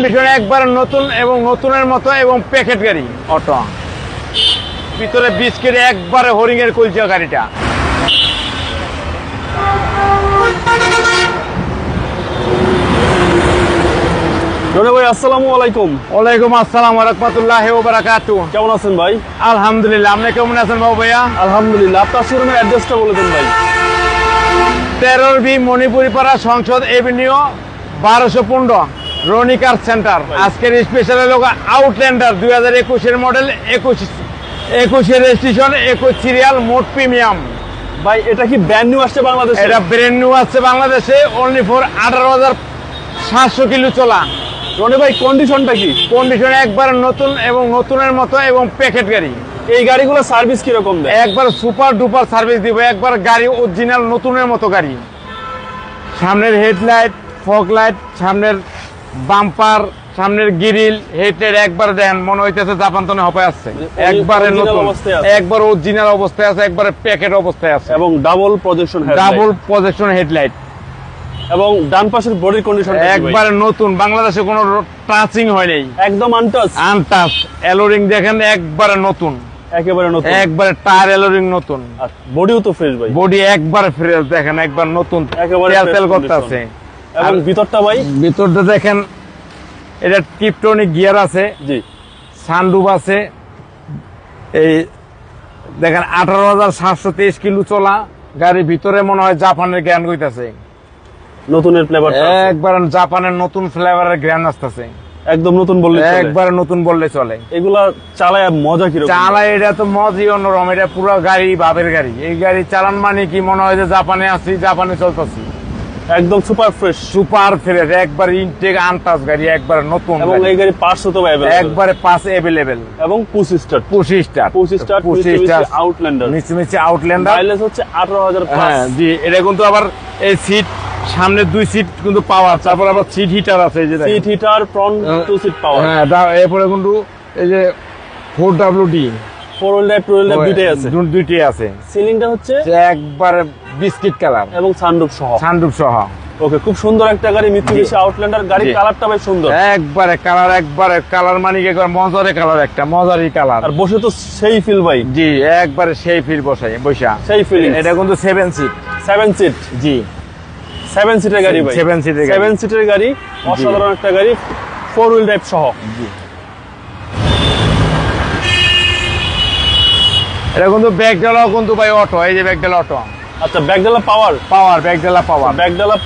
Condition একবার নতুন এবং নতুনের মতো এবং প্যাকেট গাড়ি অটো ভিতরে বিস্কিট একবারে হরিং এর কলচা গাড়িটা। ভাই আসসালামু আলাইকুম। ওয়ালাইকুম আসসালাম ওয়া রাহমাতুল্লাহি ওয়া বারাকাতুহু। কেমন আছেন ভাই? আলহামদুলিল্লাহ, আপনি কেমন আছেন বাবু ভাইয়া? আলহামদুলিল্লাহ। আপনার শোরুমের অ্যাড্রেসটা বলে দেন ভাই। 13B মণিপুরিপাড়া সংসদ এভিনিউ 1215 রনিকার সেন্টার। আজকের স্পেশাল হলো আউটল্যান্ডার 2021 এর মডেল, 21 এর রেজিস্ট্রেশন, 21 সিরিয়াল, মোট প্রিমিয়াম। ভাই এটা কি ব্র্যান্ড নিউ আসছে বাংলাদেশে? এটা ব্র্যান্ড নিউ আসছে বাংলাদেশে, অনলি ফর 18,700 কিলো চলা। রনি ভাই কন্ডিশনটা কি? কন্ডিশন একবার নতুন এবং নতুনের মতো এবং প্যাকেট গাড়ি। এই গাড়িগুলো সার্ভিস কিরকম দেয়? একবার সুপার ডুপার সার্ভিস দিব, একবার গাড়ি অরিজিনাল নতুনের মতো গাড়ি। সামনের হেডলাইট, ফগ লাইট, সামনের বাম্পার, সামনের গ্রিল, হেডলাইট একবার দেন মনে হইতেছে জাপান তনে হপায় আসছে। একবারে নতুন, একবার অরিজিনাল অবস্থায় আছে, একবারে প্যাকেট অবস্থায় আছে এবং ডাবল প্রজেকশন হেডলাইট এবং ডান পাশের বডির কন্ডিশন একবারে নতুন, বাংলাদেশে কোনো টাচিং হয় নাই, একদম আনটাচ। এলোরিং দেখেন একবারে নতুন, একেবারে নতুন, একবারে টায়ার এলোরিং নতুন, আর বডিও তো ফ্রেশ ভাই। বডি একবারে ফ্রেশ দেখেন, একবার নতুন, একেবারে তেল করতে আছে। এবং ভিতরটা ভাই, ভিতরটা দেখেন এটা টিপটনিক গিয়ার আছে, জি, সানরুফ আছে। এই দেখেন 18,723 কিলো চলা গাড়ির ভিতরে মনে হয় জাপানের গ্র্যান্ড হইতাছে, নতুনের ফ্লেভার, একবার জাপানের নতুন ফ্লেভারের গ্র্যান্ড আসতেছে। একদম নতুন বললে চলে, একবার নতুন বললে চলে। এগুলা চালায় মজা কি রকম? চালায় এটা তো মজাই অন্যরকম, এটা পুরো গাড়ি বাপের গাড়ি। এই গাড়ি চালান মানে কি মনে হয় যে জাপানে আছি, জাপানে চলতেছি। একদম সুপার ফ্রেশ, সুপার ফ্রেশ, একবার ইনটেক আনটাচ গাড়ি, একবার নতুন। এবং এই গাড়ি পার্টস তো একবারে পাস अवेलेबल এবং push start Outlander, Mitsubishi Outlander. Mileage হচ্ছে 18,000 প্লাস। হ্যাঁ জি, এটা কিন্তু আবার এই সিট সামনে 2 সিট কিন্তু পাওয়ার, তারপর আবার সিট হিটার আছে, এই যে seat heater, front 2 seat power. হ্যাঁ, এরপরে কিন্তু এই যে 4WD 4 wheel drive, 2 wheel drive দুইটাই আছে। সিলিংটা হচ্ছে একবার বিস্কিট কালার এবং সানরুফ সহ। ওকে, খুব সুন্দর একটা গাড়ি মিৎসুবিশি আউটল্যান্ডার। গাড়ির কালারটা ভাই সুন্দর, একবারে কালার মানে একবার মজারে কালার, একটা মজারি কালার। আর বসে তো সেই ফিল ভাই। জি, একবারে সেই ফিল বসা সেই ফিলিং। এটা কিন্তু 7 সিট। জি, 7 সিটের গাড়ি ভাই, 7 সিটের গাড়ি, অসাধারণ একটা গাড়ি, 4 হুইল ড্রাইভ সহ। জি, এটা কিন্তু ব্যাকডালাও কিন্তু ভাই অটো, এই যে ব্যাকডালা অটো। আচ্ছা, ব্যাকডালা ব্যাকডালা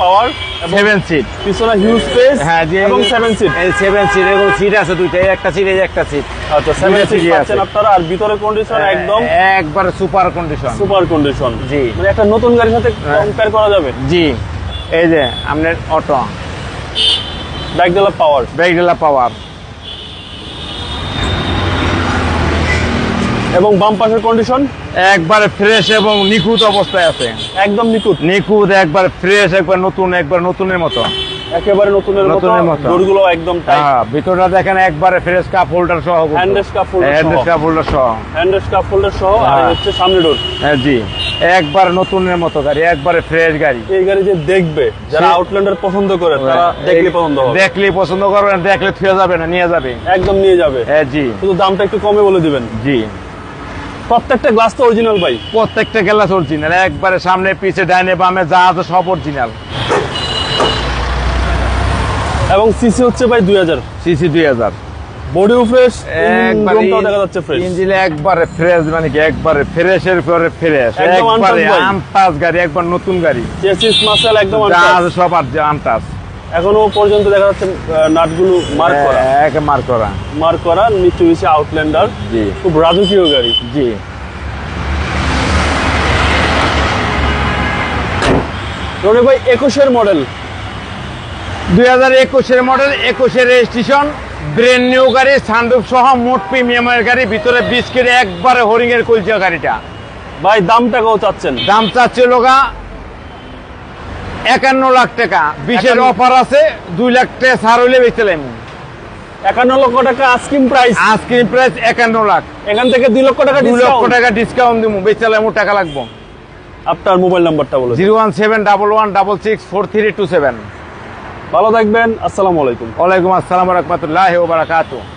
পাওয়ার 7 সিট, পিছনে হিউজ স্পেস। হ্যাঁ জি, এবং 7 সিট, এই 7 সিট, এগুলো সিট আছে দুইটা, একটা সিট, এই একটা সিট। আচ্ছা, 7 সিট পাচ্ছেন আপনারা। আর ভিতরে কন্ডিশন একদম একবার সুপার কন্ডিশন। জি, মানে একটা নতুন গাড়ির সাথে কম্পেয়ার করা যাবে। জি, এই যে আপনার অটো ব্যাকডালা পাওয়ার এবং বাম পাশের কন্ডিশন একবারে ফ্রেশ এবং নিখুঁত অবস্থায় আছে, একদম নিখুঁত, একবার ফ্রেশ, একবার নতুন, একবার নতুনের মতো, একেবারে নতুনের মতো। ডোরগুলো একদম টাইট। হ্যাঁ, ভিতরটা দেখেন একবারে ফ্রেশ, কাপ হোল্ডার সহ, হ্যান্ডরেস্ট কাপ হোল্ডার সহ। আর হচ্ছে সামনে ডোর। হ্যাঁ জি, একবার নতুনের মতো গাড়ি, একবারে ফ্রেশ গাড়ি। এই গাড়ি যে দেখবে, যারা আউটল্যান্ডার পছন্দ করে তারা দেখলেই পছন্দ করবে না, দেখলে থুয়ে যাবে না, নিয়ে যাবে, একদম নিয়ে যাবে। হ্যাঁ জি, শুধু দামটা একটু কমে বলে দিবেন। জি, প্রত্যেকটা গ্লাস তো অরিজিনাল ভাই, প্রত্যেকটা গ্লাস অরিজিনাল, একবারে সামনে পিছে ডাইনে বামে যা আছে সব অরিজিনাল। এবং সিসি হচ্ছে ভাই 2000 সিসি 2000। বডিও ফ্রেশ, একবারে দেখা যাচ্ছে ফ্রেশ, ইঞ্জিন একবারে ফ্রেশ, মানে কি একবারে ফ্রেশের পরে ফ্রেশ, একবারে আনটাচ গাড়ি, একবার নতুন গাড়ি। চেসিস মাসেল একদম আনটাচ, সব আনটাচ। এখনো পর্যন্ত দেখা যাচ্ছে নাটগুলো মার্ক করা মিৎসুবিশি আউটল্যান্ডার। জি, খুব রাজকীয় গাড়ি। জি, রনি ভাই 21 model, 2021 model, 21 registration, brand new গাড়ি, সানরুফ সহ, মোট প্রিমিয়ামের গাড়ি, ভিতরে বিস্কিট একবারে হরিং এর কলচা গাড়িটা। ভাই দামটা কত চাচ্ছেন? দাম চাচ্ছে লোকা 51 লাখ টাকা। 20-এর অফার আছে, 2 লাখ টাকা ছাড় হইলে বেচলাম। 51 লক্ষ টাকা আস্কিং প্রাইস 51 লাখ। এখান থেকে 2 লক্ষ টাকা ডিসকাউন্ট দিব, বেচলাম টাকা লাগবো। আপনার মোবাইল নাম্বারটা বলুন। 01711664327। ভালো থাকবেন, আসসালামু আলাইকুম। ওয়ালাইকুম আসসালাম ওয়া রাহমাতুল্লাহি ওয়া বারাকাতুহু।